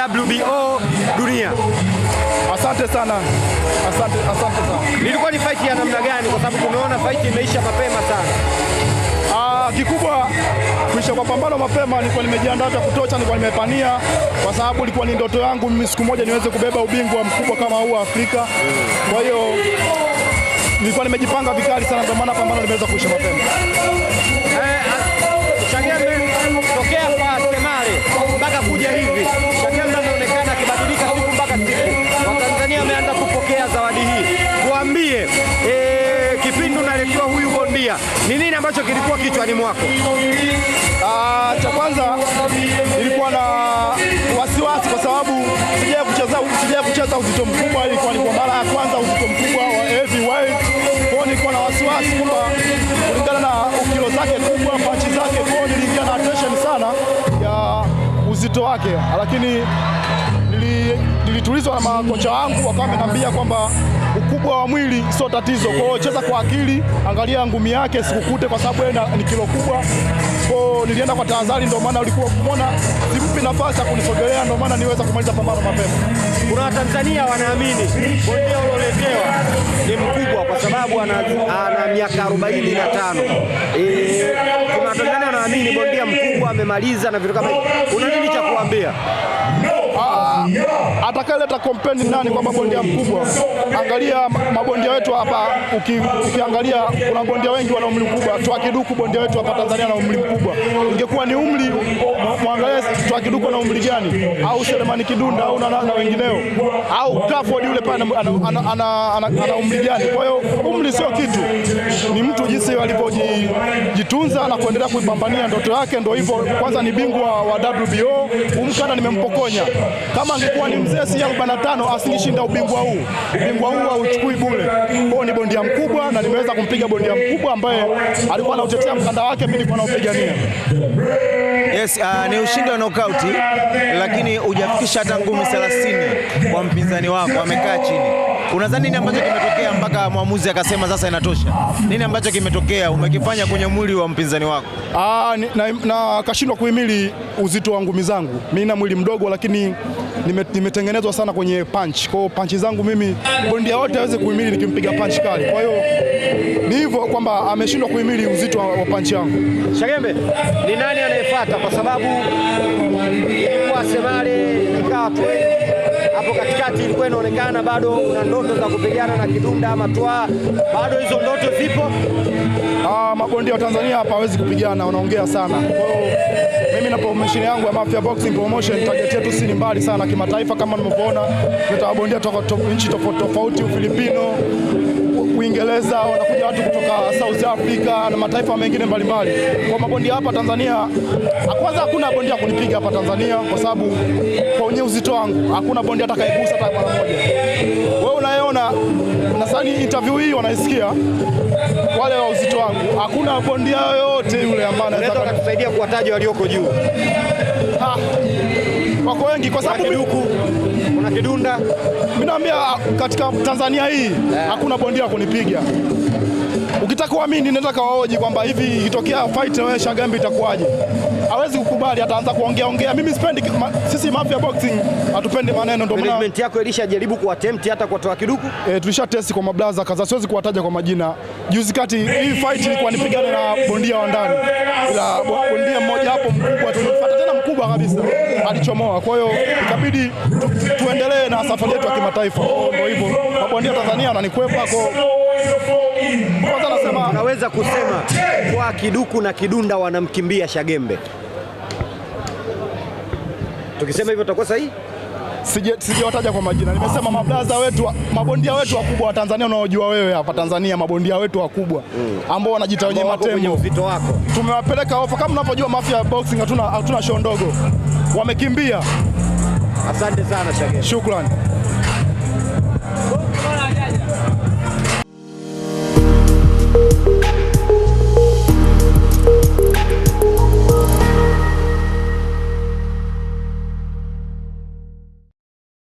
WBO dunia. Asante sana. Asante sana. Ilikuwa ni fight ya namna gani, kwa sababu tumeona fight imeisha mapema sana? Kikubwa kuisha kwa pambano mapema, nilikuwa nimejiandaa vya kutosha, nilikuwa nimepania kwa sababu ilikuwa ni ndoto yangu mimi siku moja niweze kubeba ubingwa mkubwa kama huu Afrika. Kwa hiyo nilikuwa nimejipanga vikali sana, ndio maana pambano limeweza kuisha mapema. Shagembe, tokea kwa Semale mpaka kuja hivi, Shagembe anaonekana akibadilika siku mpaka siku. Watanzania wameanza kupokea zawadi hii. Kuambie kipindi unaletewa huyu bondia, ni nini ambacho kilikuwa kichwani mwako? Cha kwanza nilikuwa na wasiwasi kwa sababu sijawahi kucheza uzito mkubwa, ilikuwa ni kwa mara ya kwanza uzito mkubwa wa heavyweight. Kwa nilikuwa na wasiwasi kwamba kulingana na kilo zake kubwa, panchi zake, kwa niliingia na attention sana ya uzito wake, lakini nilitulizwa na makocha wangu, wakawa wameniambia kwamba ukubwa wa mwili sio tatizo. Kwa hiyo cheza kwa akili, angalia ngumi yake sikukute, kwa sababu yeye ni kilo kubwa. Kwa nilienda kwa tahadhari, ndio maana ulikuwa umeona simpi nafasi ya kunisogelea, ndio maana niweza kumaliza pambano mapema. Kuna Watanzania wanaamini bondia ulioletewa ni mkubwa kwa sababu ana miaka 45. Kuna Watanzania wanaamini bondia mkubwa amemaliza na vitu kama hivyo. Una nini cha kuambia? Atakaleta kompeni nani kwamba bondia mkubwa? Angalia mabondia wetu hapa, ukiangalia kuna bondia wengi wana umri mkubwa. Twakiduku bondia wetu hapa Tanzania na umri mkubwa. Ingekuwa ni umri, muangalie Twakiduku na umri gani, au Selemani Kidunda au na wengineo, au Crawford yule pale ana umri gani? Kwa hiyo umri sio kitu, ni mtu jinsi alivyojitunza na kuendelea kuipambania ndoto yake. Ndio hivyo, kwanza ni bingwa wa WBO, umkana nimempokonya. Kama angekuwa ni mzee si 45 asingeshinda ubingwa huu. Ubingwa huu hauchukui bure. Kwa ni bondia mkubwa na nimeweza kumpiga bondia mkubwa ambaye alikuwa anautetea mkanda wake, mimi nilikuwa naupigania. Yes, ni ushindi wa knockout, lakini hujafikisha hata ngumi 30 kwa mpinzani wako, amekaa chini. Unadhani nini ambacho kimetokea mpaka mwamuzi akasema sasa inatosha? Nini ambacho kimetokea umekifanya kwenye mwili wa mpinzani wako? Na kashindwa kuhimili uzito wa ngumi zangu. Mimi na mwili mdogo, lakini nimetengenezwa sana kwenye punch. Kwa hiyo punch zangu mimi bondia wote hawezi kuhimili nikimpiga punch kali. Kwa hiyo ni hivyo kwamba ameshindwa kuhimili uzito wa punch yangu. Shagembe, ni nani anayefuata? Kwa sababu ilikuwa Semale ikawa tu hapo katikati, ilikuwa inaonekana bado una ndoto za kupigana na Kidunda ama Twa, bado hizo ndoto zipo? Mabondia wa Tanzania hapa hawezi kupigana, wanaongea sana. Kwa hiyo mimi na promotion yangu ya Mafia Boxing Promotion, target yetu si mbali sana kimataifa. Kama mnavyoona tutabondia nchi tofauti, Ufilipino, Uingereza, wanakuja watu kutoka South Africa na mataifa mengine mbalimbali. Kwa mabondia hapa Tanzania, kwanza hakuna bondia kunipiga hapa Tanzania kwa sababu kwa wenye uzito wangu hakuna bondia atakayegusa hata mara moja. Wewe unayeona nadhani interview hii wanaisikia wale wa uzito wangu, hakuna bondia yoyote yule ambaye anaweza kutusaidia kuwataja walioko juu. Wako wengi kwa sababu kuna Kidunda. Mimi naambia katika Tanzania hii hakuna bondia kunipiga. Ukitaka kuamini nenda kawaoji kwamba hivi ikitokea fight na wewe Shagembe itakuwaje? Hawezi kukubali, ataanza kuongea. Mimi sipendi, sisi Mafia Boxing hatupendi maneno, ndio maana management yako ilishajaribu kuattempt hata kwa Twakiduku. Tulisha test kwa mablaza kaza, siwezi kuwataja kwa majina. Juzi kati hii fight ilikuwa nipigane na bondia wa ndani, ila bondia mmoja hapo mkubwa tulifuata tena mkubwa kabisa alichomoa. Kwa hiyo ikabidi tuendelee na safari yetu ya kimataifa. Ndio hivyo, mabondia Tanzania wananikwepa. Kwanza nasema unaweza kusema kwa Kiduku na Kidunda wanamkimbia Shagembe. Tukisema hivyo tutakuwa sahihi? Sijawataja kwa majina. Nimesema mablaza wetu, mabondia wetu wakubwa wa Tanzania unaojua wewe hapa Tanzania, mabondia wetu wakubwa ambao wanajita wenye matembo. Uzito wako tumewapeleka ofa. Kama unavyojua Mafia Boxing hatuna show ndogo. Wamekimbia. Asante sana Shagembe. Shukrani.